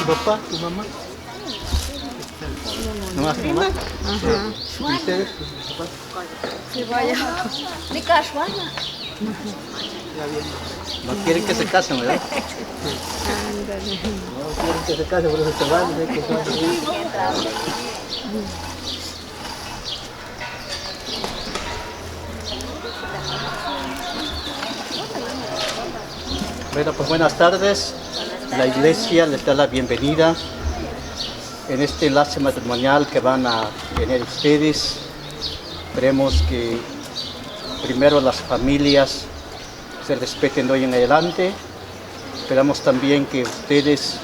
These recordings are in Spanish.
¿Tu papá, tu mamá? ¿Nomás tu mamá? Ajá. ¿Y ustedes? ¿Tus papás? Sí, vaya. De Cachuana. Ya bien. No quieren que se casen, ¿verdad? Ándale. No quieren que se casen, por eso se van. ¿no? Que se van. Bueno, pues buenas tardes. La iglesia les da la bienvenida en este enlace matrimonial que van a tener ustedes. Esperemos que primero las familias se respeten de hoy en adelante. Esperamos también que ustedes,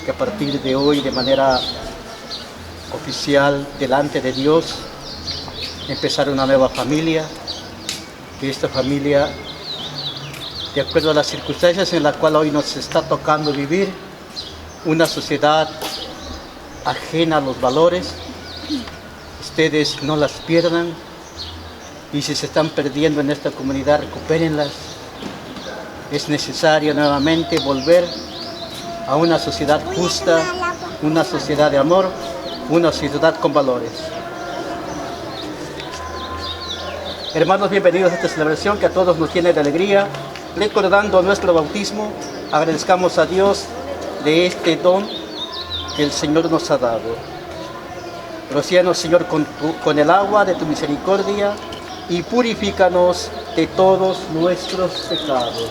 que a partir de hoy de manera oficial delante de Dios, empezar una nueva familia, que esta familia, de acuerdo a las circunstancias en las cuales hoy nos está tocando vivir, una sociedad ajena a los valores, ustedes no las pierdan, y si se están perdiendo en esta comunidad, recupérenlas. Es necesario nuevamente volver a una sociedad justa, una sociedad de amor, una sociedad con valores. Hermanos, bienvenidos a esta celebración que a todos nos llena de alegría. Recordando nuestro bautismo, agradezcamos a Dios de este don que el Señor nos ha dado. Rocíanos, Señor, con el agua de tu misericordia y purifícanos de todos nuestros pecados.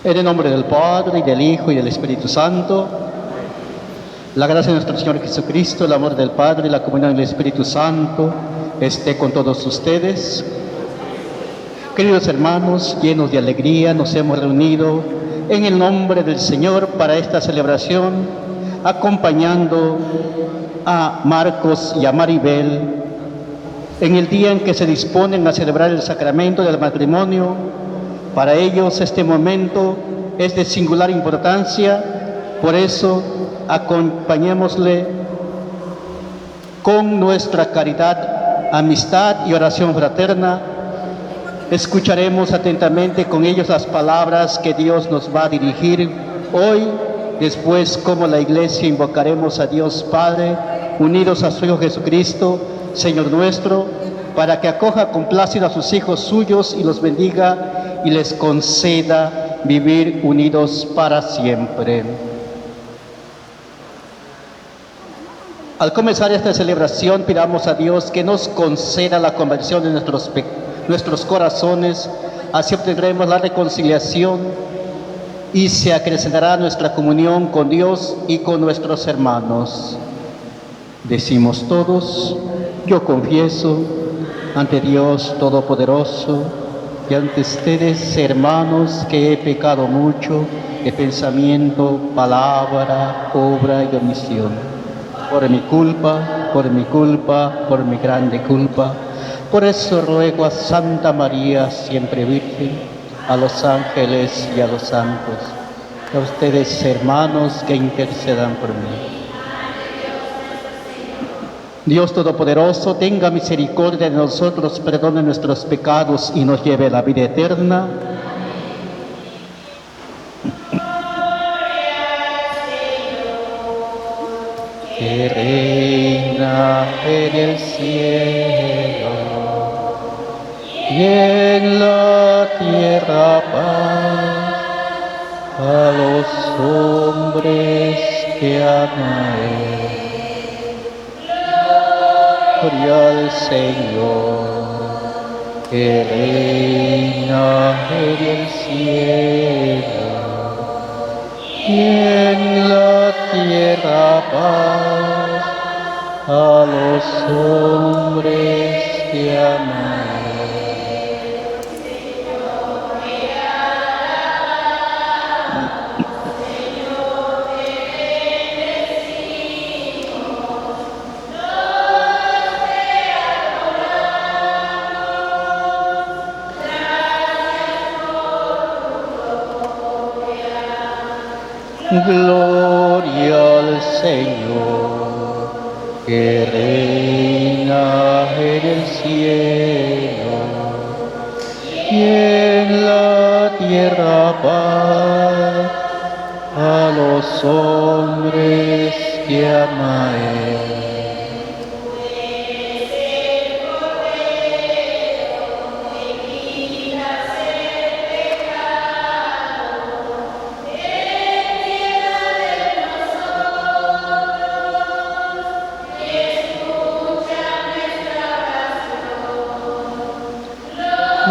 En el nombre del Padre, y del Hijo, y del Espíritu Santo, la gracia de nuestro Señor Jesucristo, el amor del Padre y la comunión del Espíritu Santo esté con todos ustedes. Queridos hermanos, llenos de alegría, nos hemos reunido en el nombre del Señor para esta celebración, acompañando a Marcos y a Maribel en el día en que se disponen a celebrar el sacramento del matrimonio. Para ellos este momento es de singular importancia, por eso acompañémosle con nuestra caridad, amistad y oración fraterna. Escucharemos atentamente con ellos las palabras que Dios nos va a dirigir hoy. Después, como la Iglesia, invocaremos a Dios Padre, unidos a su Hijo Jesucristo, Señor nuestro, para que acoja con plácido a sus hijos suyos y los bendiga y les conceda vivir unidos para siempre. Al comenzar esta celebración, pidamos a Dios que nos conceda la conversión de nuestros corazones, así obtendremos la reconciliación y se acrecentará nuestra comunión con Dios y con nuestros hermanos. Decimos todos: yo confieso ante Dios Todopoderoso y ante ustedes, hermanos, que he pecado mucho de pensamiento, palabra, obra y omisión. Por mi culpa, por mi grande culpa. Por eso ruego a Santa María, siempre Virgen, a los ángeles y a los santos, y a ustedes, hermanos, que intercedan por mí. Dios Todopoderoso, tenga misericordia de nosotros, perdone nuestros pecados y nos lleve a la vida eterna. Que reina en el cielo y en la tierra paz a los hombres que aman. Gloria al Señor, que reina en el cielo y en la tierra paz a los hombres que aman. Gloria al Señor, que reina en el cielo y en la tierra paz a los hombres que ama Él.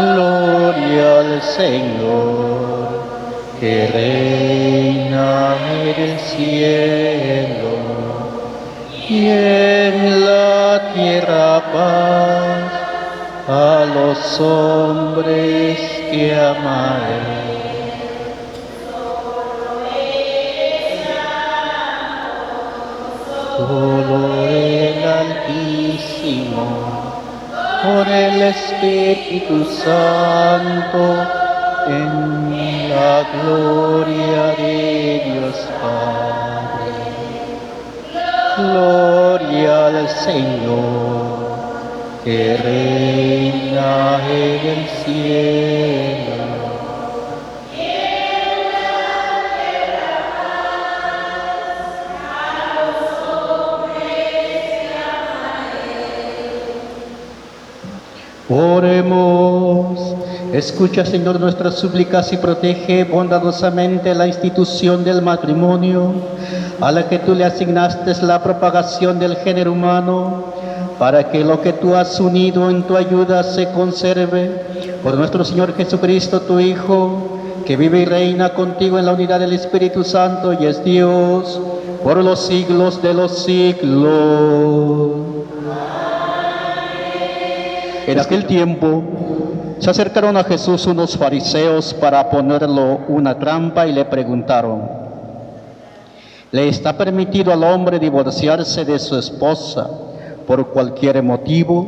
Gloria al Señor, que reina en el cielo y en la tierra paz a los hombres que ama Él. Solo el Altísimo, por el Espíritu Santo, en la gloria de Dios Padre. Gloria al Señor, que reina en el cielo. Oremos. Escucha, Señor, nuestras súplicas y protege bondadosamente la institución del matrimonio, a la que tú le asignaste la propagación del género humano, para que lo que tú has unido en tu ayuda se conserve. Por nuestro Señor Jesucristo, tu Hijo, que vive y reina contigo en la unidad del Espíritu Santo y es Dios por los siglos de los siglos. En aquel tiempo se acercaron a Jesús unos fariseos para ponerlo una trampa y le preguntaron: ¿le está permitido al hombre divorciarse de su esposa por cualquier motivo?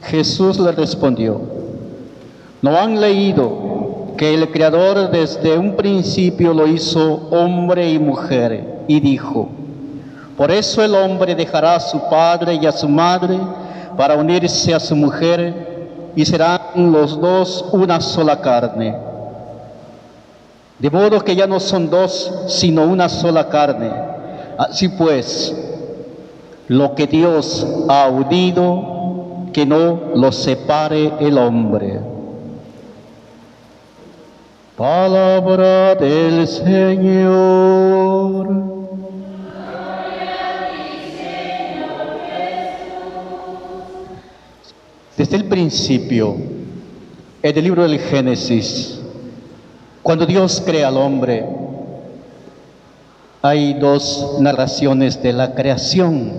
Jesús le respondió: ¿no han leído que el Creador desde un principio lo hizo hombre y mujer? Y dijo: por eso el hombre dejará a su padre y a su madre para unirse a su mujer, y serán los dos una sola carne. De modo que ya no son dos, sino una sola carne. Así pues, lo que Dios ha unido, que no lo separe el hombre. Palabra del Señor. Desde el principio, en el libro del Génesis, cuando Dios crea al hombre, hay dos narraciones de la creación,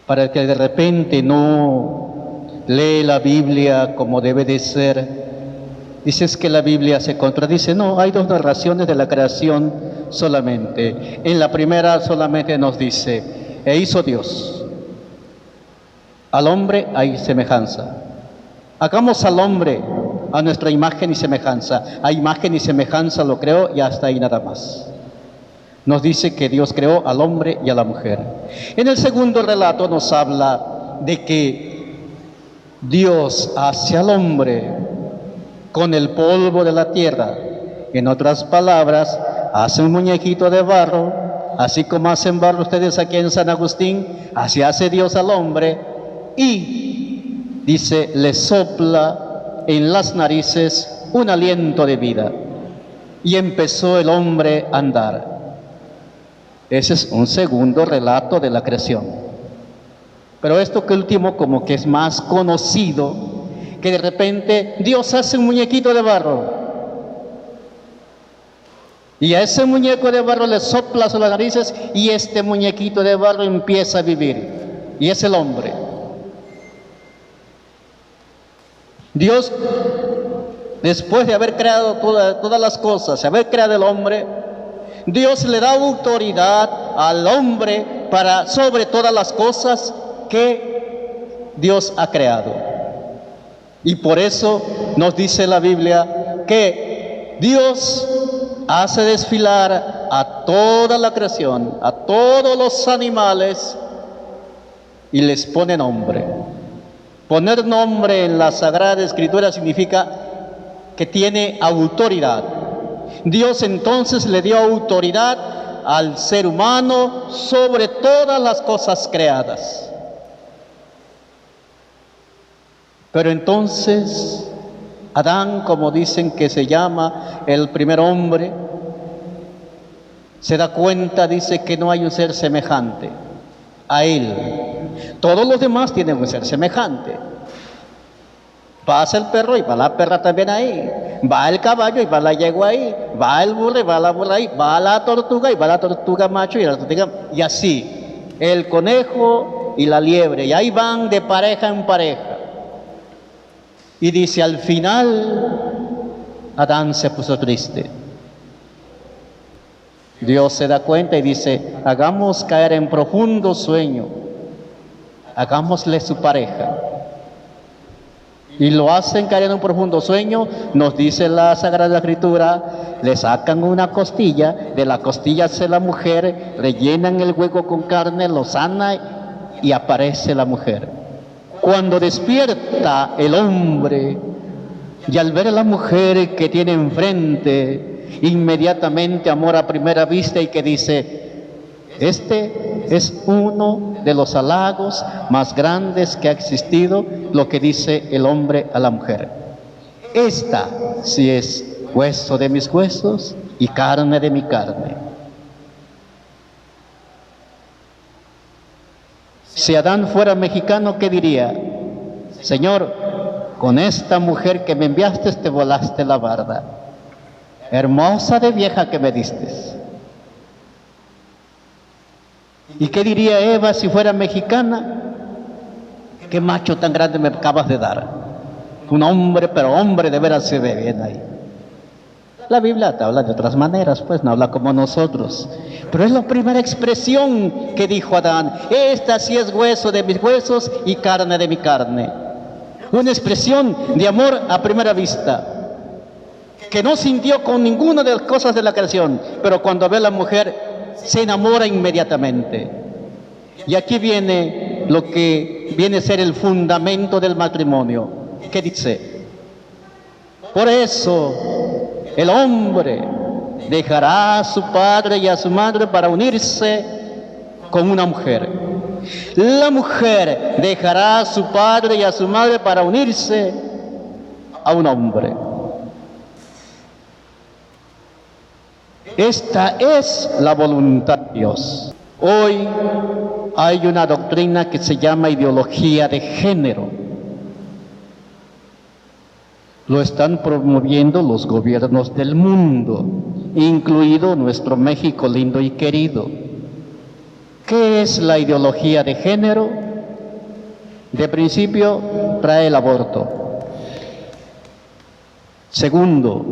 para que de repente no lee la Biblia como debe de ser. Dices que la Biblia se contradice. No, hay dos narraciones de la creación solamente. En la primera solamente nos dice: e hizo Dios. Al hombre hay semejanza. Hagamos al hombre a nuestra imagen y semejanza. A imagen y semejanza lo creó y hasta ahí nada más. Nos dice que Dios creó al hombre y a la mujer. En el segundo relato nos habla de que Dios hace al hombre con el polvo de la tierra. En otras palabras, hace un muñequito de barro, así como hacen barro ustedes aquí en San Agustín, así hace Dios al hombre y, dice, le sopla en las narices un aliento de vida. Y empezó el hombre a andar. Ese es un segundo relato de la creación. Pero esto que último como que es más conocido, que de repente Dios hace un muñequito de barro. Y a ese muñeco de barro le sopla sobre las narices y este muñequito de barro empieza a vivir. Y es el hombre. Dios, después de haber creado todas las cosas, de haber creado el hombre, Dios le da autoridad al hombre para sobre todas las cosas que Dios ha creado. Y por eso nos dice la Biblia que Dios hace desfilar a toda la creación, a todos los animales, y les pone nombre. Poner nombre en la Sagrada Escritura significa que tiene autoridad. Dios entonces le dio autoridad al ser humano sobre todas las cosas creadas. Pero entonces Adán, como dicen que se llama el primer hombre, se da cuenta, dice que no hay un ser semejante a él. Todos los demás tienen un ser semejante. Pasa el perro y va la perra también ahí. Va el caballo y va la yegua ahí. Va el burro y va la burra ahí. Va la tortuga y va la tortuga macho y la tortuga... Y así, el conejo y la liebre. Y ahí van de pareja en pareja. Y dice, al final, Adán se puso triste. Dios se da cuenta y dice, hagamos caer en profundo sueño. Hagámosle su pareja. Y lo hacen caer en un profundo sueño, nos dice la Sagrada Escritura, le sacan una costilla, de la costilla hace la mujer, rellenan el hueco con carne, lo sana y aparece la mujer. Cuando despierta el hombre y al ver a la mujer que tiene enfrente, inmediatamente amor a primera vista y que dice, este es uno de los halagos más grandes que ha existido, lo que dice el hombre a la mujer. Esta sí es hueso de mis huesos y carne de mi carne. Si Adán fuera mexicano, ¿qué diría? Señor, con esta mujer que me enviaste te volaste la barda. Hermosa de vieja que me diste. ¿Y qué diría Eva si fuera mexicana? ¿Qué macho tan grande me acabas de dar? Un hombre, pero hombre de veras se ve bien ahí. La Biblia te habla de otras maneras, pues no habla como nosotros. Pero es la primera expresión que dijo Adán. Esta sí es hueso de mis huesos y carne de mi carne. Una expresión de amor a primera vista, que no sintió con ninguna de las cosas de la creación, pero cuando ve a la mujer se enamora inmediatamente. Y aquí viene lo que viene a ser el fundamento del matrimonio. ¿Qué dice? Por eso el hombre dejará a su padre y a su madre para unirse con una mujer. La mujer dejará a su padre y a su madre para unirse a un hombre. Esta es la voluntad de Dios. Hoy hay una doctrina que se llama ideología de género. Lo están promoviendo los gobiernos del mundo, incluido nuestro México lindo y querido. ¿Qué es la ideología de género? De principio, trae el aborto. Segundo,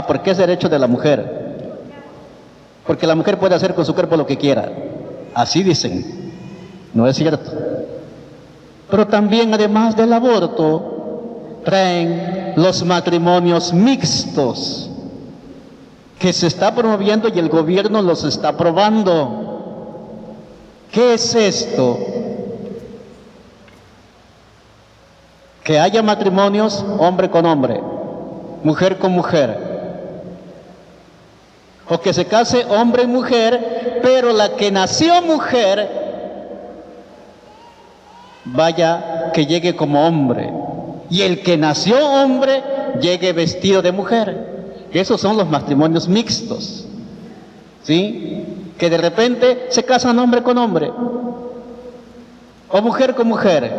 ¿por qué es derecho de la mujer? Porque la mujer puede hacer con su cuerpo lo que quiera. Así dicen. No es cierto. Pero también, además del aborto, traen los matrimonios mixtos, que se está promoviendo y el gobierno los está aprobando. ¿Qué es esto? Que haya matrimonios hombre con hombre, mujer con mujer, o que se case hombre y mujer, pero la que nació mujer vaya, que llegue como hombre, y el que nació hombre llegue vestido de mujer. Esos son los matrimonios mixtos, ¿sí? Que de repente se casan hombre con hombre o mujer con mujer.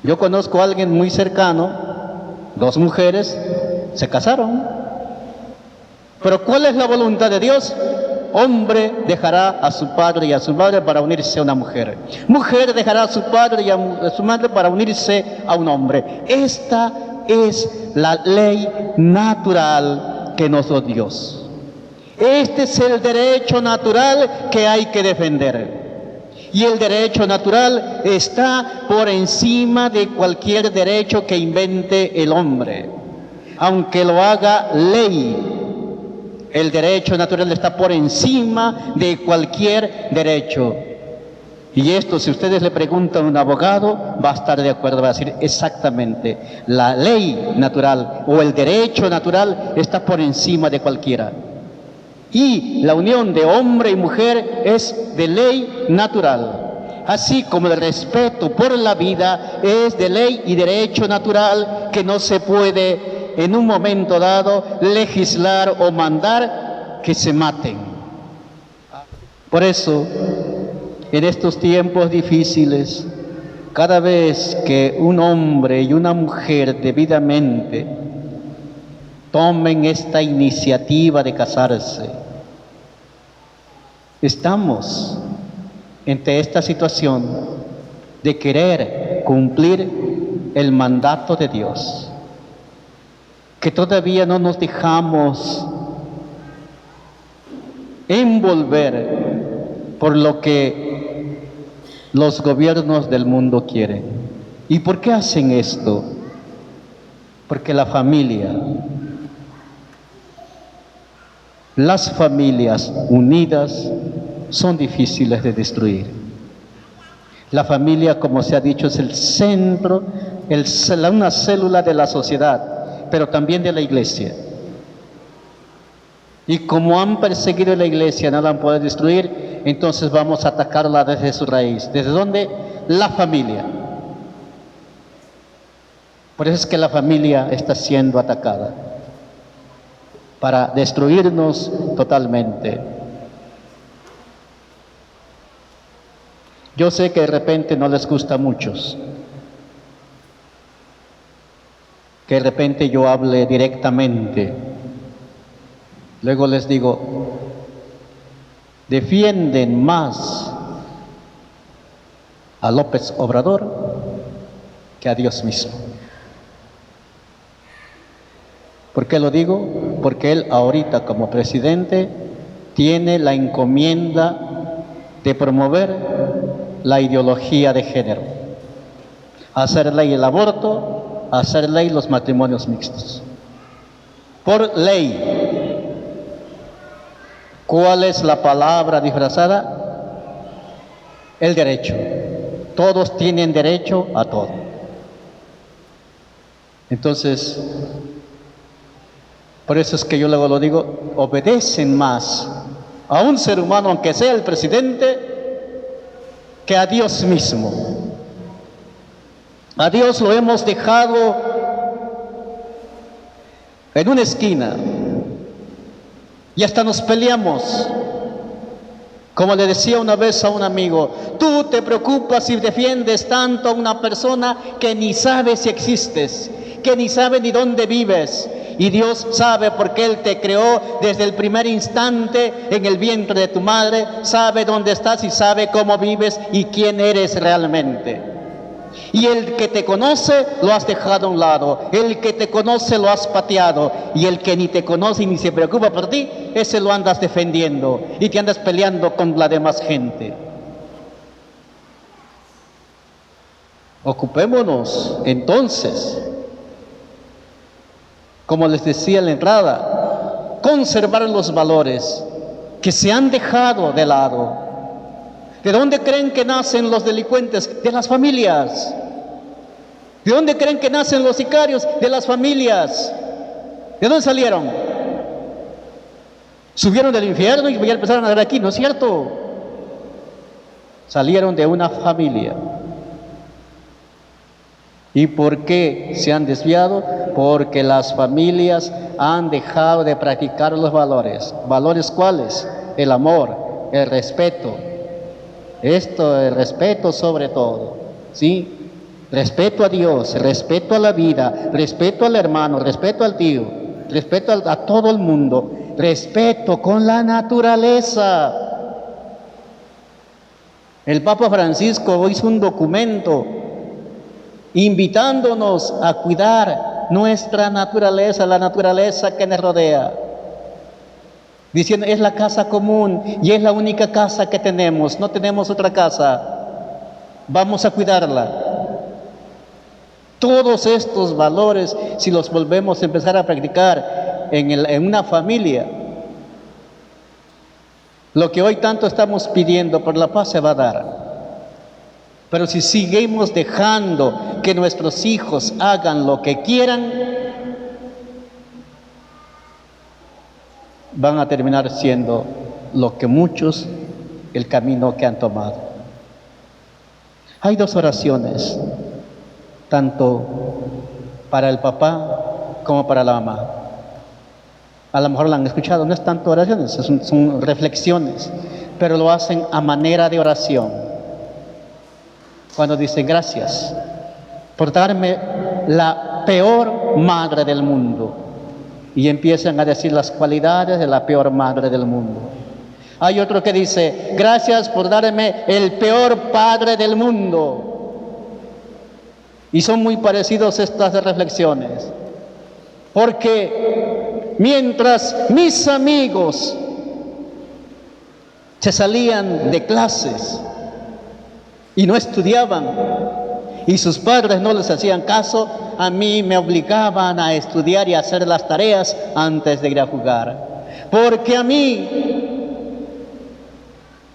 Yo conozco a alguien muy cercano, dos mujeres se casaron. Pero ¿cuál es la voluntad de Dios? Hombre dejará a su padre y a su madre para unirse a una mujer. Mujer dejará a su padre y a su madre para unirse a un hombre. Esta es la ley natural que nos dio Dios. Este es el derecho natural que hay que defender. Y el derecho natural está por encima de cualquier derecho que invente el hombre, aunque lo haga ley. El derecho natural está por encima de cualquier derecho. Y esto, si ustedes le preguntan a un abogado, va a estar de acuerdo, va a decir exactamente, la ley natural o el derecho natural está por encima de cualquiera. Y la unión de hombre y mujer es de ley natural. Así como el respeto por la vida es de ley y derecho natural, que no se puede en un momento dado legislar o mandar que se maten. Por eso, en estos tiempos difíciles, cada vez que un hombre y una mujer debidamente tomen esta iniciativa de casarse, estamos ante esta situación de querer cumplir el mandato de Dios, que todavía no nos dejamos envolver por lo que los gobiernos del mundo quieren. ¿Y por qué hacen esto? Porque la familia, las familias unidas son difíciles de destruir. La familia, como se ha dicho, es el centro, una célula de la sociedad, pero también de la iglesia. Y como han perseguido la iglesia, no la han podido destruir, entonces vamos a atacarla desde su raíz. ¿Desde dónde? La familia. Por eso es que la familia está siendo atacada, para destruirnos totalmente. Yo sé que de repente no les gusta a muchos que de repente yo hable directamente. Luego les digo, defienden más a López Obrador que a Dios mismo. ¿Por qué lo digo? Porque él ahorita como presidente tiene la encomienda de promover la ideología de género, hacer ley el aborto, hacer ley los matrimonios mixtos. Por ley. ¿Cuál es la palabra disfrazada? El derecho. Todos tienen derecho a todo. Entonces, por eso es que yo luego lo digo, obedecen más a un ser humano, aunque sea el presidente, que a Dios mismo. A Dios lo hemos dejado en una esquina y hasta nos peleamos. Como le decía una vez a un amigo, tú te preocupas y defiendes tanto a una persona que ni sabe si existes, que ni sabe ni dónde vives. Y Dios sabe porque Él te creó desde el primer instante en el vientre de tu madre, sabe dónde estás y sabe cómo vives y quién eres realmente. Y el que te conoce lo has dejado a un lado, el que te conoce lo has pateado, y el que ni te conoce ni se preocupa por ti, ese lo andas defendiendo y te andas peleando con la demás gente. Ocupémonos entonces, como les decía en la entrada, conservar los valores que se han dejado de lado. ¿De dónde creen que nacen los delincuentes? De las familias. ¿De dónde creen que nacen los sicarios? De las familias. ¿De dónde salieron? Subieron del infierno y ya empezaron a ver aquí, ¿no es cierto? Salieron de una familia. ¿Y por qué se han desviado? Porque las familias han dejado de practicar los valores. ¿Valores cuáles? El amor, el respeto. Esto, el respeto sobre todo, ¿sí? Respeto a Dios, respeto a la vida, respeto al hermano, respeto al tío, respeto a todo el mundo, respeto con la naturaleza. El Papa Francisco hizo un documento invitándonos a cuidar nuestra naturaleza, la naturaleza que nos rodea. Diciendo, es la casa común y es la única casa que tenemos, no tenemos otra casa. Vamos a cuidarla. Todos estos valores, si los volvemos a empezar a practicar en una familia, lo que hoy tanto estamos pidiendo por la paz se va a dar. Pero si seguimos dejando que nuestros hijos hagan lo que quieran, van a terminar siendo lo que muchos, el camino que han tomado. Hay dos oraciones, tanto para el papá como para la mamá. A lo mejor la han escuchado, no es tanto oraciones, son reflexiones, pero lo hacen a manera de oración. Cuando dicen, gracias por darme la peor madre del mundo. Y empiezan a decir las cualidades de la peor madre del mundo. Hay otro que dice, gracias por darme el peor padre del mundo. Y son muy parecidos estas reflexiones. Porque mientras mis amigos se salían de clases y no estudiaban, y sus padres no les hacían caso, a mí me obligaban a estudiar y a hacer las tareas antes de ir a jugar. Porque a mí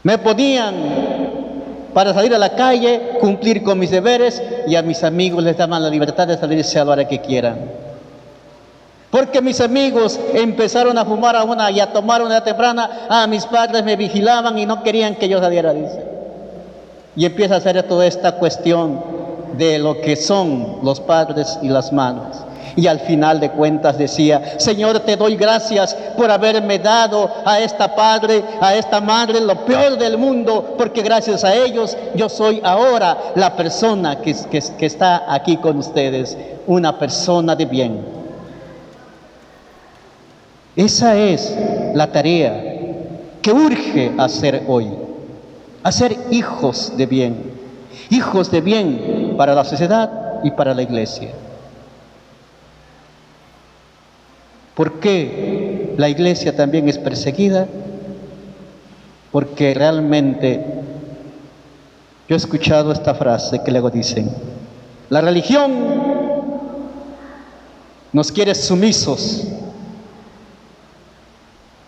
me podían, para salir a la calle, cumplir con mis deberes, y a mis amigos les daban la libertad de salirse a la hora que quieran. Porque mis amigos empezaron a fumar y a tomar una temprana, mis padres me vigilaban y no querían que yo saliera, dice. Y empieza a hacer toda esta cuestión de lo que son los padres y las madres. Y al final de cuentas decía, Señor, te doy gracias por haberme dado a esta padre, a esta madre, lo peor del mundo, porque gracias a ellos yo soy ahora la persona que está aquí con ustedes, una persona de bien. Esa es la tarea que urge hacer hoy, hacer hijos de bien para la sociedad y para la iglesia. ¿Por qué la iglesia también es perseguida? Porque realmente yo he escuchado esta frase que luego dicen, la religión nos quiere sumisos,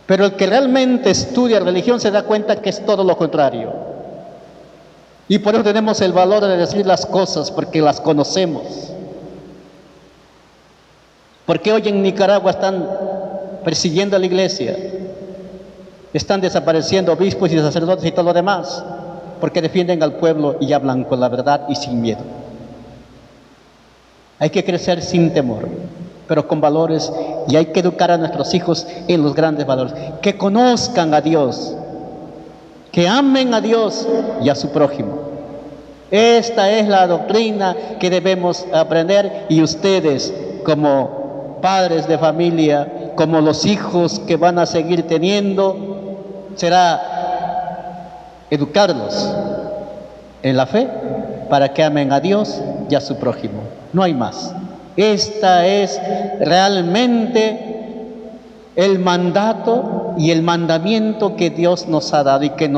pero el que realmente estudia religión se da cuenta que es todo lo contrario. Y por eso tenemos el valor de decir las cosas, porque las conocemos. Porque hoy en Nicaragua están persiguiendo a la iglesia, están desapareciendo obispos y sacerdotes y todo lo demás, porque defienden al pueblo y hablan con la verdad y sin miedo. Hay que crecer sin temor, pero con valores, y hay que educar a nuestros hijos en los grandes valores, que conozcan a Dios, que amen a Dios y a su prójimo. Esta es la doctrina que debemos aprender, y ustedes como padres de familia, como los hijos que van a seguir teniendo, será educarlos en la fe para que amen a Dios y a su prójimo. No hay más. Esta es realmente el mandato y el mandamiento que Dios nos ha dado y que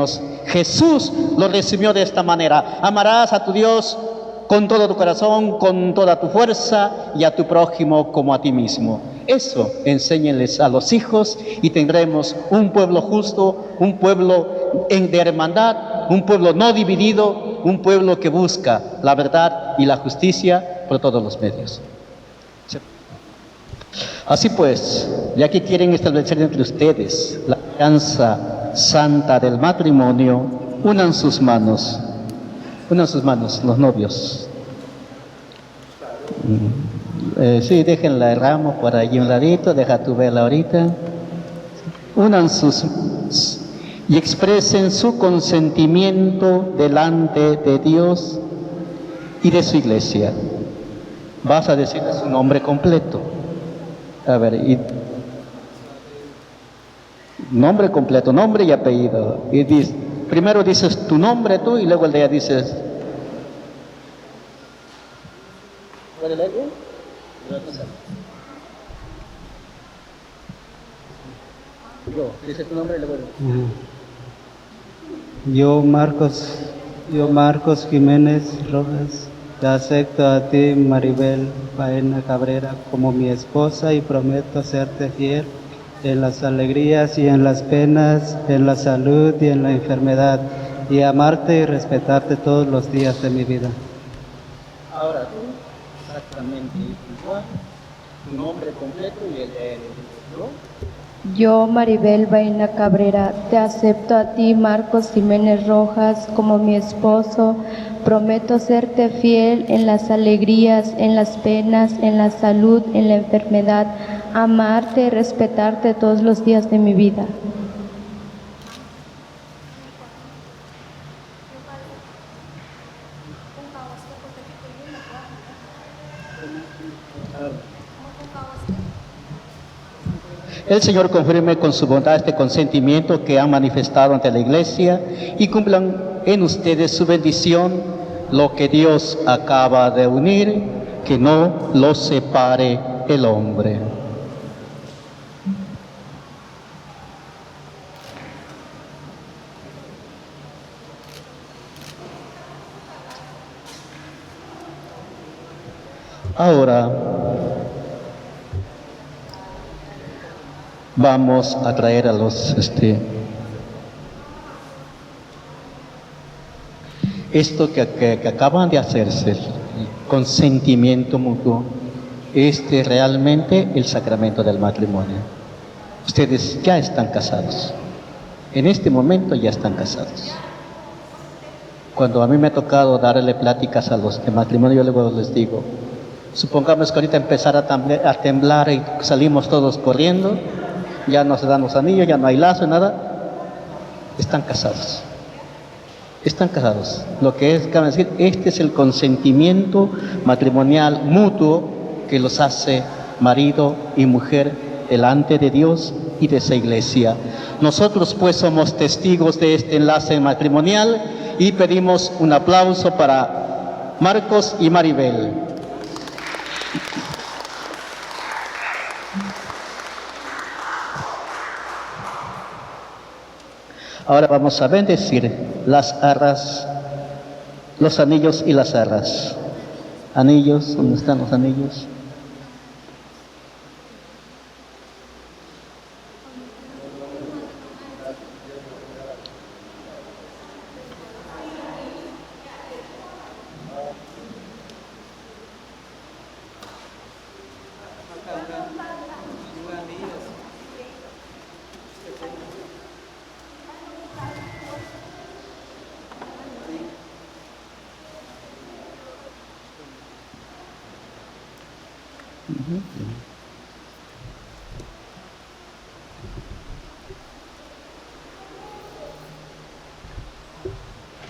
Jesús lo recibió de esta manera. Amarás a tu Dios con todo tu corazón, con toda tu fuerza y a tu prójimo como a ti mismo. Eso enséñenles a los hijos y tendremos un pueblo justo, un pueblo de hermandad, un pueblo no dividido, un pueblo que busca la verdad y la justicia por todos los medios. Así pues, ya que quieren establecer entre ustedes la alianza santa del matrimonio, unan sus manos, los novios. Sí, déjenla el ramo por allí un ladito, deja tu vela ahorita. Unan sus manos y expresen su consentimiento delante de Dios y de su iglesia. Vas a decirle su nombre completo. A ver, nombre completo, nombre y apellido. Y primero dices tu nombre tú y luego el de ella dices. ¿Puede leer bien? Dice tu nombre y luego. Yo Marcos Jiménez Rojas, te acepto a ti, Maribel Baena Cabrera, como mi esposa y prometo serte fiel en las alegrías y en las penas, en la salud y en la enfermedad, y amarte y respetarte todos los días de mi vida. Ahora tú, exactamente igual, tu nombre completo y el de ¿no? Yo, Maribel Baena Cabrera, te acepto a ti, Marcos Jiménez Rojas, como mi esposo. Prometo serte fiel en las alegrías, en las penas, en la salud, en la enfermedad, amarte y respetarte todos los días de mi vida. El Señor confirme con su bondad este consentimiento que han manifestado ante la Iglesia y cumplan en ustedes su bendición, lo que Dios acaba de unir, que no lo separe el hombre. Ahora vamos a traer a los esto que acaban de hacerse, el consentimiento mutuo, realmente el sacramento del matrimonio. Ustedes ya están casados. En este momento ya están casados. Cuando a mí me ha tocado darle pláticas a los de matrimonio, yo luego les digo, supongamos que ahorita empezara a temblar y salimos todos corriendo, ya no se dan los anillos, ya no hay lazo, nada. Están casados. Están casados. Lo que es, cabe decir, este es el consentimiento matrimonial mutuo que los hace marido y mujer delante de Dios y de esa iglesia. Nosotros pues somos testigos de este enlace matrimonial y pedimos un aplauso para Marcos y Maribel. Ahora vamos a bendecir las arras, los anillos y las arras. Anillos, ¿dónde están los anillos?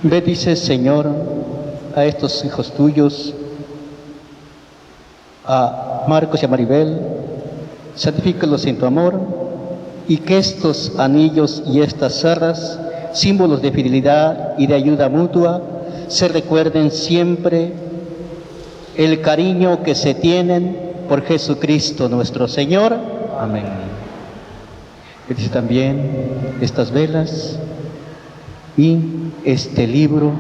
Bendice, Señor, a estos hijos tuyos, a Marcos y a Maribel, santifícalos en tu amor, y que estos anillos y estas arras, símbolos de fidelidad y de ayuda mutua, se recuerden siempre el cariño que se tienen por Jesucristo nuestro Señor. Amén. Bendice también estas velas y este libro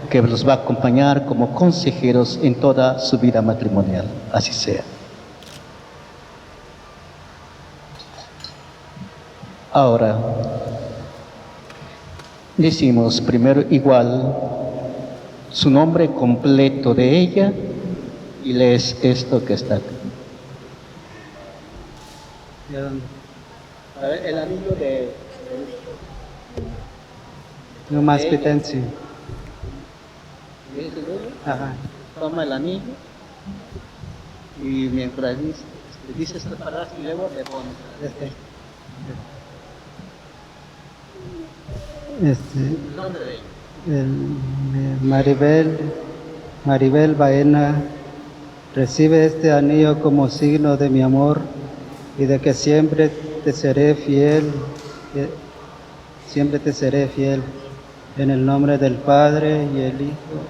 que los va a acompañar como consejeros en toda su vida matrimonial. Así sea. Ahora, decimos primero igual su nombre completo de ella y lees esto que está aquí. A ver, el anillo de... No más pitensi. Ajá. Toma el anillo y mientras dices esta palabra y luego le pones el nombre de ella. Maribel Baena recibe este anillo como signo de mi amor y de que siempre te seré fiel, en el nombre del Padre y el Hijo,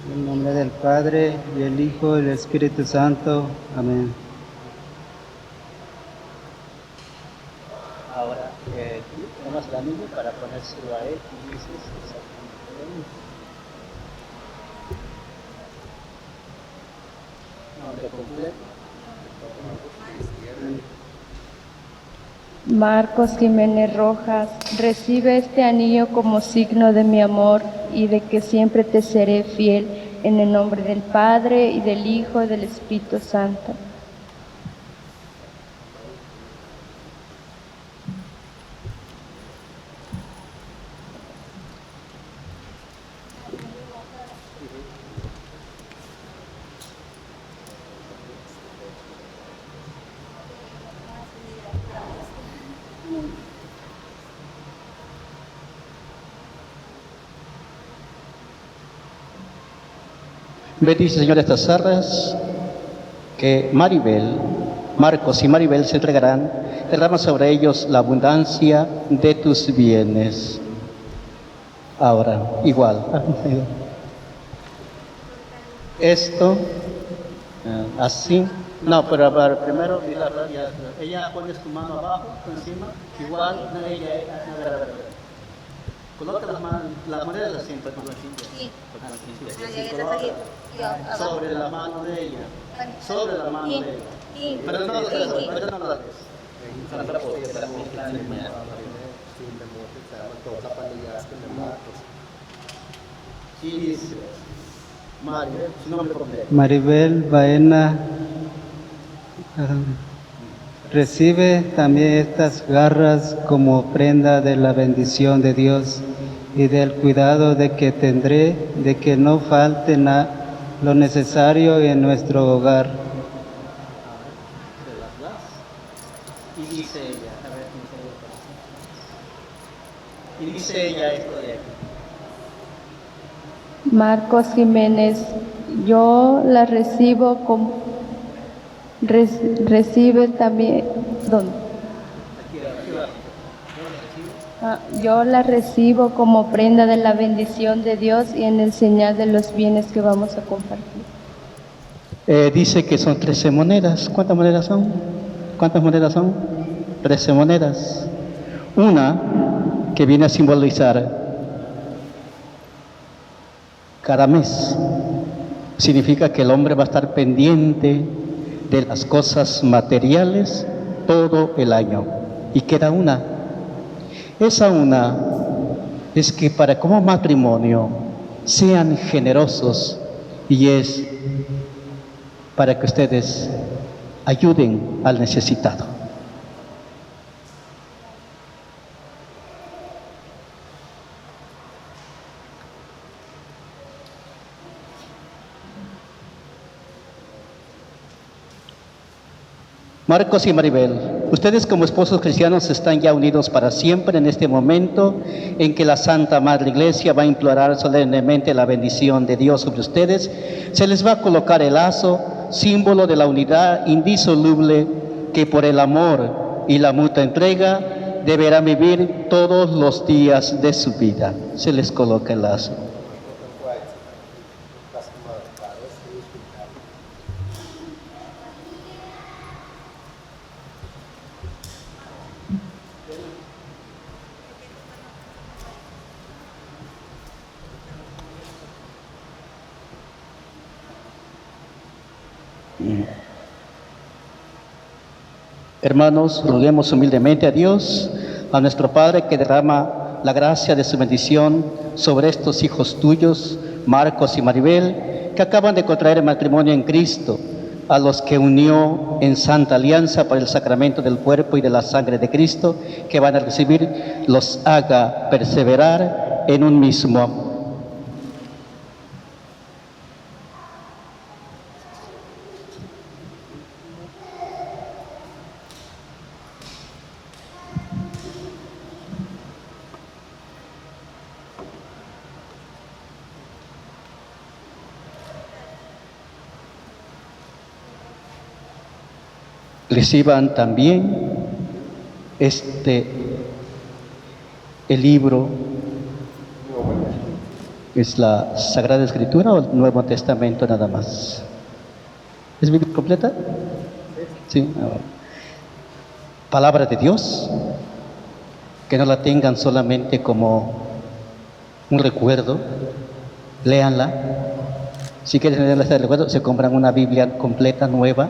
en el nombre del Padre y el Hijo y el Espíritu Santo. Amén. Ahora, tomas el anillo para ponérselo a él y dices exactamente lo mismo. Nombre completo. Marcos Jiménez Rojas, recibe este anillo como signo de mi amor y de que siempre te seré fiel, en el nombre del Padre y del Hijo y del Espíritu Santo. Bendice, Señor, estas arras que Marcos y Maribel se entregarán. Derrama sobre ellos la abundancia de tus bienes. Ahora, igual. Esto, así. No, pero primero, ella pone su mano abajo, encima, igual, coloca las monedas así, sobre la mano de ella, sobre la mano de ella, pero no lo des. Y dice, su nombre completo. Maribel Baena recibe también estas garras como prenda de la bendición de Dios y del cuidado de que tendré de que no falte lo necesario en nuestro hogar. Y dice ella esto de aquí. Marcos Jiménez, yo la recibo como... recibe también... ¿Dónde? Yo la recibo como prenda de la bendición de Dios y en el señal de los bienes que vamos a compartir. Dice que son 13 monedas. ¿Cuántas monedas son? 13 monedas. Una que viene a simbolizar cada mes. Significa que el hombre va a estar pendiente de las cosas materiales todo el año. Y queda una. Esa una es que para como matrimonio sean generosos y es para que ustedes ayuden al necesitado. Marcos y Maribel, ustedes como esposos cristianos están ya unidos para siempre en este momento en que la Santa Madre Iglesia va a implorar solemnemente la bendición de Dios sobre ustedes. Se les va a colocar el lazo, símbolo de la unidad indisoluble que por el amor y la mutua entrega deberán vivir todos los días de su vida. Se les coloca el lazo. Hermanos, roguemos humildemente a Dios, a nuestro Padre, que derrama la gracia de su bendición sobre estos hijos tuyos, Marcos y Maribel, que acaban de contraer matrimonio en Cristo, a los que unió en santa alianza por el sacramento del cuerpo y de la sangre de Cristo, que van a recibir, los haga perseverar en un mismo amor. Reciban también el libro, es la Sagrada Escritura o el Nuevo Testamento nada más. ¿Es Biblia completa? Sí. Palabra de Dios, que no la tengan solamente como un recuerdo, léanla. Si quieren leerla de recuerdo, se compran una Biblia completa, nueva,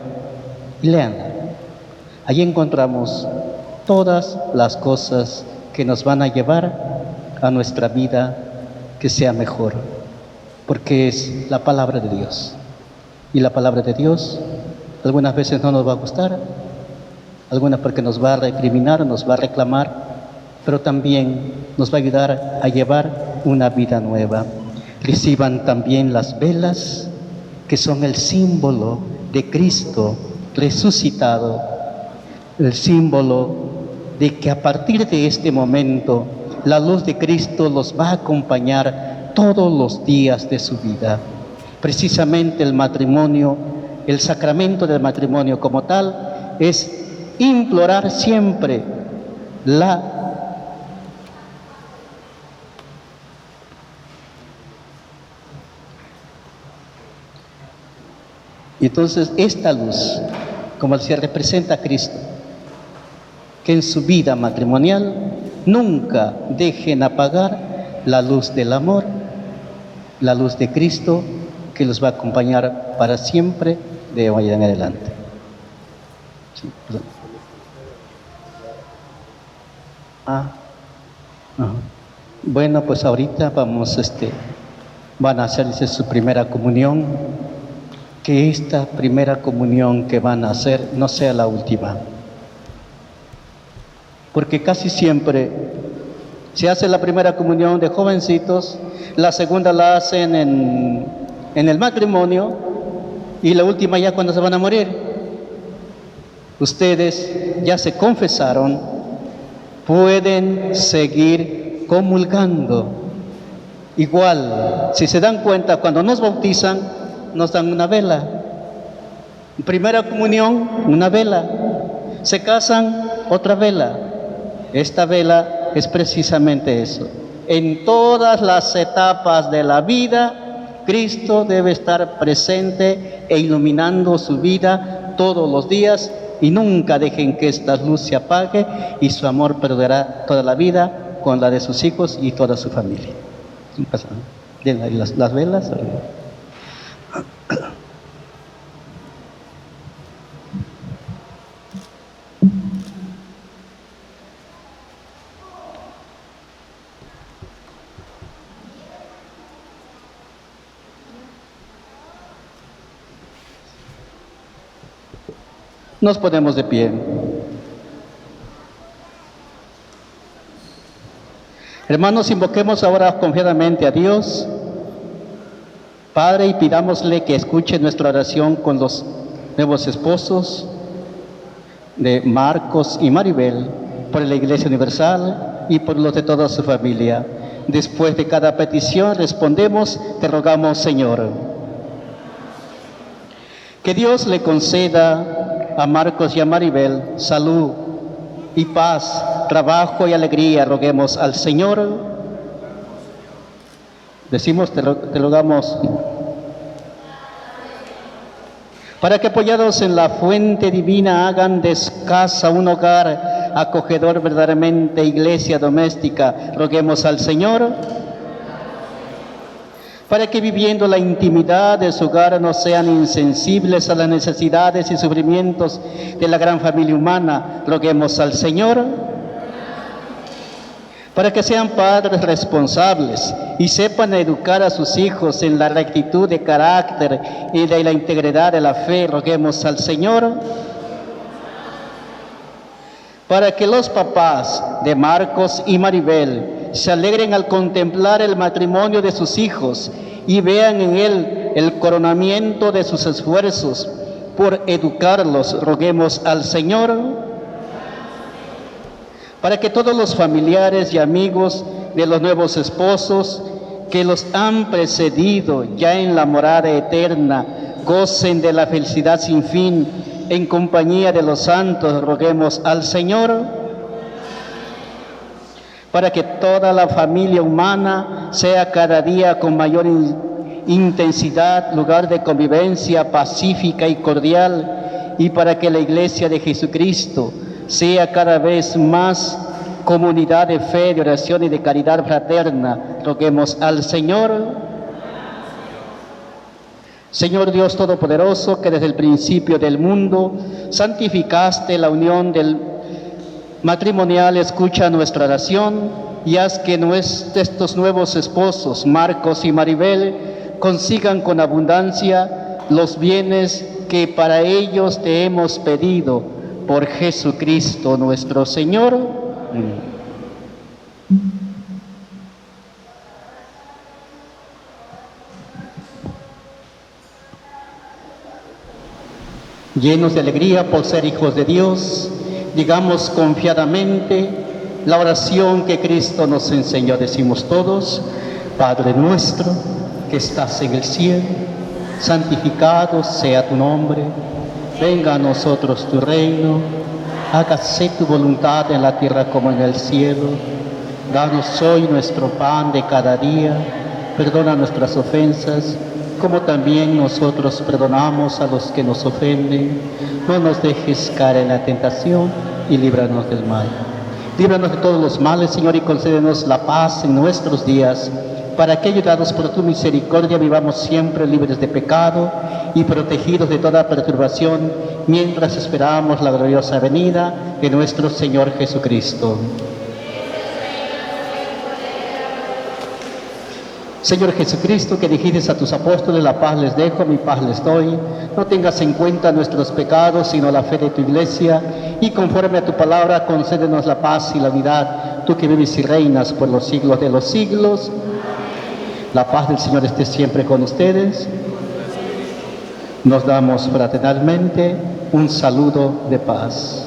y léanla. Allí encontramos todas las cosas que nos van a llevar a nuestra vida que sea mejor, porque es la palabra de Dios. Y la palabra de Dios algunas veces no nos va a gustar, algunas porque nos va a recriminar, nos va a reclamar, pero también nos va a ayudar a llevar una vida nueva. Reciban también las velas, que son el símbolo de Cristo resucitado, el símbolo de que a partir de este momento la luz de Cristo los va a acompañar todos los días de su vida. Precisamente el matrimonio, el sacramento del matrimonio como tal, es implorar siempre Y entonces esta luz, como decía, representa a Cristo, que en su vida matrimonial nunca dejen apagar la luz del amor, la luz de Cristo, que los va a acompañar para siempre de hoy en adelante. Sí, perdón. Bueno, pues ahorita van a hacerse su primera comunión. Que esta primera comunión que van a hacer no sea la última, porque casi siempre se hace la primera comunión de jovencitos, la segunda la hacen en el matrimonio y la última ya cuando se van a morir. Ustedes ya se confesaron, pueden seguir comulgando. Igual, si se dan cuenta, cuando nos bautizan, nos dan una vela. Primera comunión, una vela. Se casan, otra vela. Esta vela es precisamente eso. En todas las etapas de la vida, Cristo debe estar presente e iluminando su vida todos los días, y nunca dejen que esta luz se apague, y su amor perdurará toda la vida con la de sus hijos y toda su familia. Den las velas. Nos ponemos de pie. Hermanos, invoquemos ahora confiadamente a Dios, Padre, y pidámosle que escuche nuestra oración con los nuevos esposos de Marcos y Maribel, por la Iglesia Universal y por los de toda su familia. Después de cada petición respondemos: te rogamos, Señor. Que Dios le conceda a Marcos y a Maribel salud y paz, trabajo y alegría. Roguemos al Señor. Decimos, te rogamos. Para que, apoyados en la fuente divina, hagan de casa un hogar acogedor, verdaderamente iglesia doméstica. Roguemos al Señor. para que viviendo la intimidad de su hogar no sean insensibles a las necesidades y sufrimientos de la gran familia humana. Roguemos al Señor. Para que sean padres responsables y sepan educar a sus hijos en la rectitud de carácter y de la integridad de la fe. Roguemos al Señor. Para que los papás de Marcos y Maribel se alegren al contemplar el matrimonio de sus hijos y vean en él el coronamiento de sus esfuerzos por educarlos. Roguemos al Señor. Para que todos los familiares y amigos de los nuevos esposos que los han precedido ya en la morada eterna gocen de la felicidad sin fin en compañía de los santos. Roguemos al Señor. Para que toda la familia humana sea cada día con mayor intensidad lugar de convivencia pacífica y cordial, y para que la Iglesia de Jesucristo sea cada vez más comunidad de fe, de oración y de caridad fraterna. Roguemos al Señor. Señor Dios Todopoderoso, que desde el principio del mundo santificaste la unión del matrimonial, escucha nuestra oración y haz que estos nuevos esposos, Marcos y Maribel, consigan con abundancia los bienes que para ellos te hemos pedido por Jesucristo nuestro Señor. Llenos de alegría por ser hijos de Dios, digamos confiadamente la oración que Cristo nos enseñó. Decimos todos: Padre nuestro que estás en el cielo, santificado sea tu nombre, venga a nosotros tu reino, hágase tu voluntad en la tierra como en el cielo. Danos hoy nuestro pan de cada día, perdona nuestras ofensas, como también nosotros perdonamos a los que nos ofenden. No nos dejes caer en la tentación y líbranos del mal. Líbranos de todos los males, Señor, y concédenos la paz en nuestros días, para que, ayudados por tu misericordia, vivamos siempre libres de pecado y protegidos de toda perturbación, mientras esperamos la gloriosa venida de nuestro Señor Jesucristo. Señor Jesucristo, que dijiste a tus apóstoles: la paz les dejo, mi paz les doy. No tengas en cuenta nuestros pecados, sino la fe de tu Iglesia, y conforme a tu palabra, concédenos la paz y la unidad, tú que vives y reinas por los siglos de los siglos. La paz del Señor esté siempre con ustedes. Nos damos fraternalmente un saludo de paz.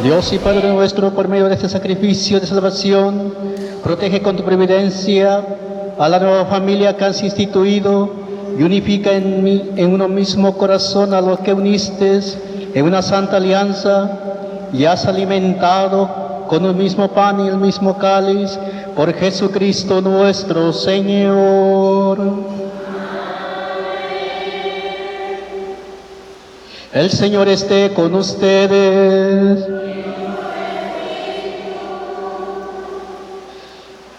Dios y Padre nuestro, por medio de este sacrificio de salvación, protege con tu providencia a la nueva familia que has instituido y unifica en uno mismo corazón a los que uniste en una santa alianza y has alimentado con el mismo pan y el mismo cáliz, por Jesucristo nuestro Señor. El Señor esté con ustedes.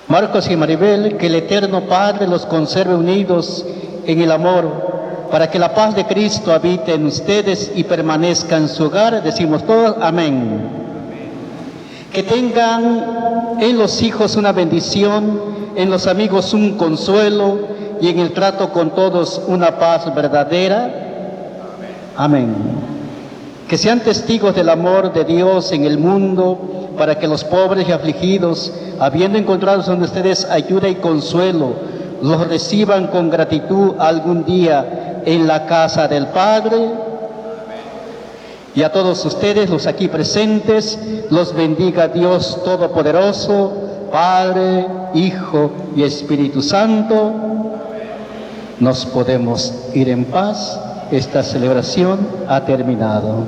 Marcos y Maribel, que el Eterno Padre los conserve unidos en el amor, para que la paz de Cristo habite en ustedes y permanezca en su hogar. Decimos todos, amén. Que tengan en los hijos una bendición, en los amigos un consuelo y en el trato con todos una paz verdadera. Amén. Que sean testigos del amor de Dios en el mundo, para que los pobres y afligidos, habiendo encontrado en ustedes ayuda y consuelo, los reciban con gratitud algún día en la casa del Padre. Y a todos ustedes, los aquí presentes, los bendiga Dios Todopoderoso, Padre, Hijo y Espíritu Santo. Nos podemos ir en paz. Esta celebración ha terminado.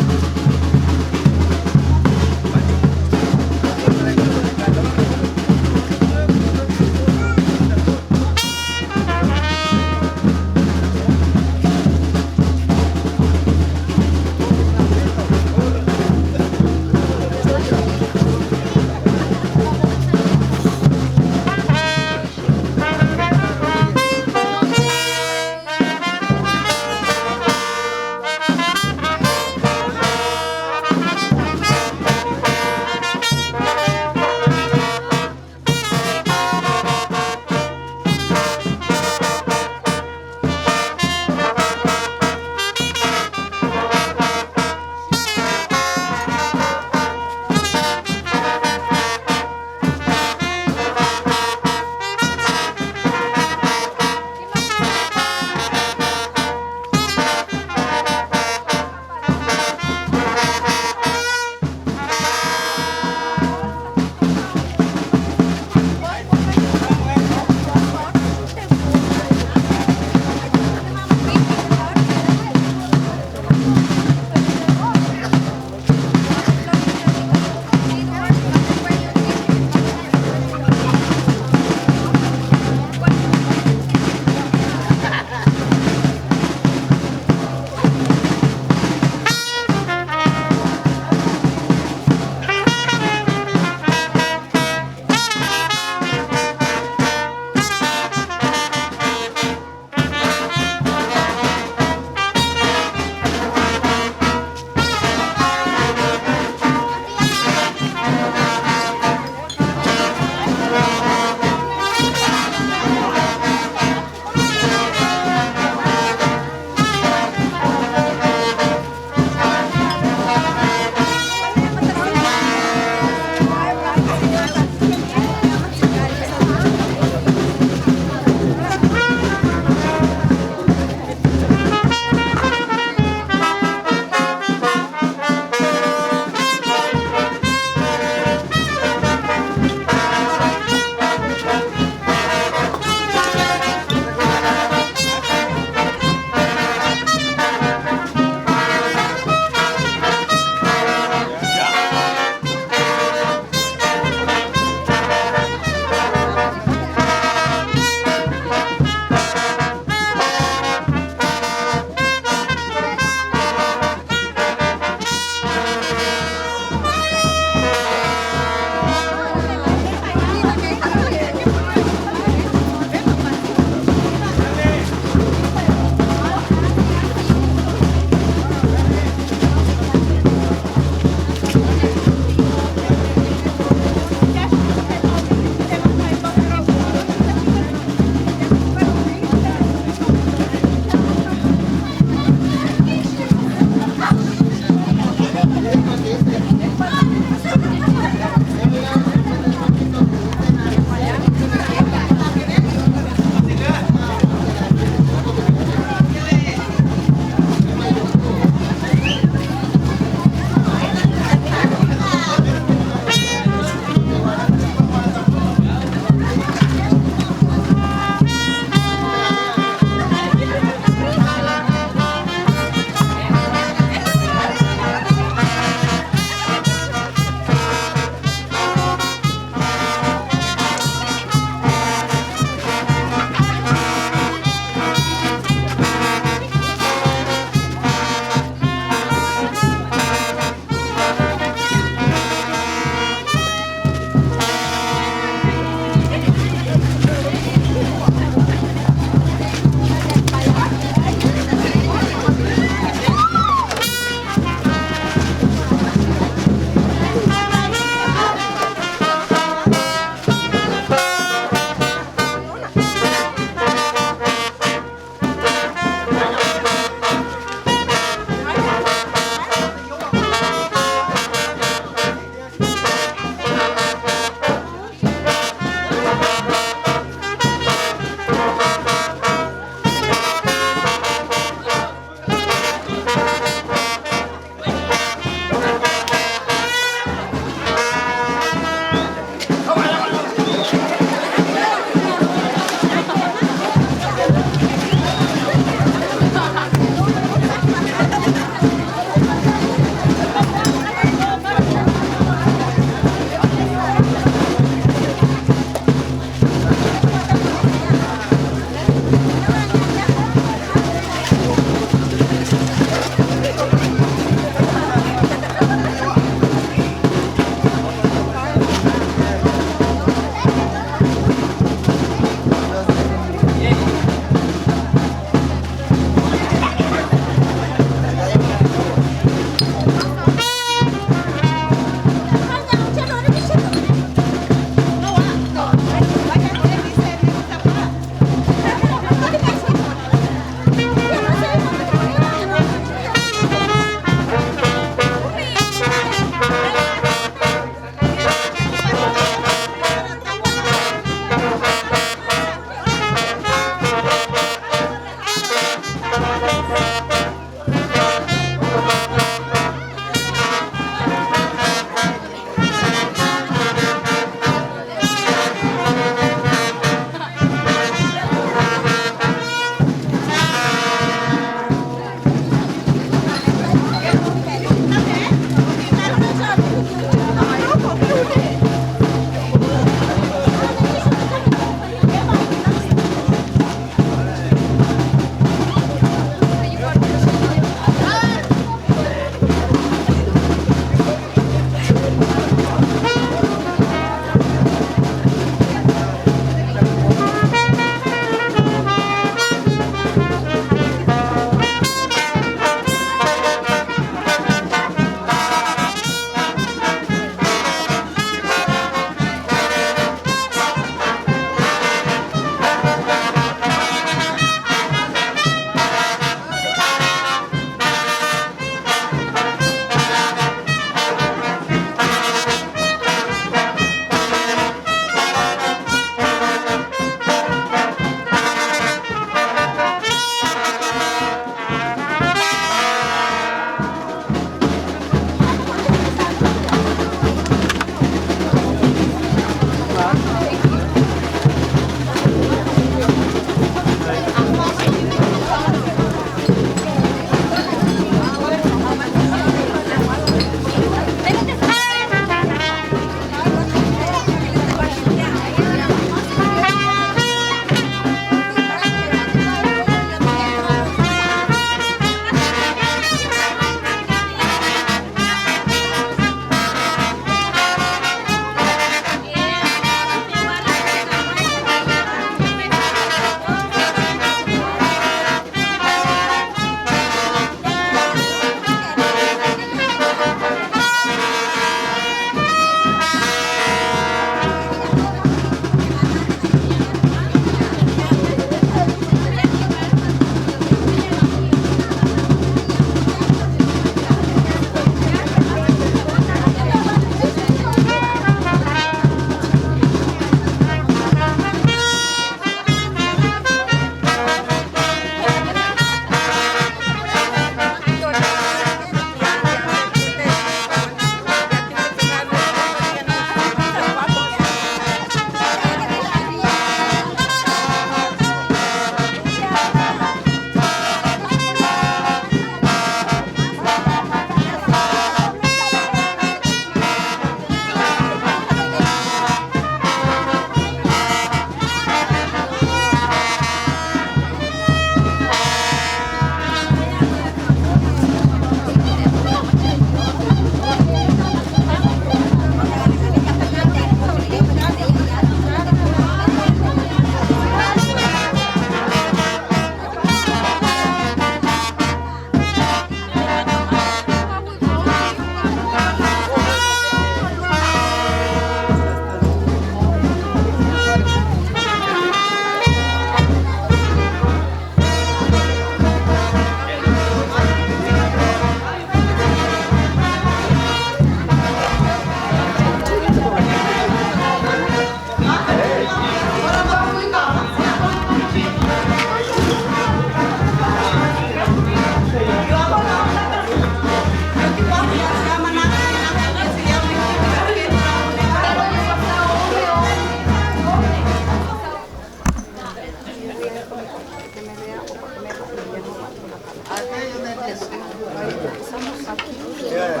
Ahora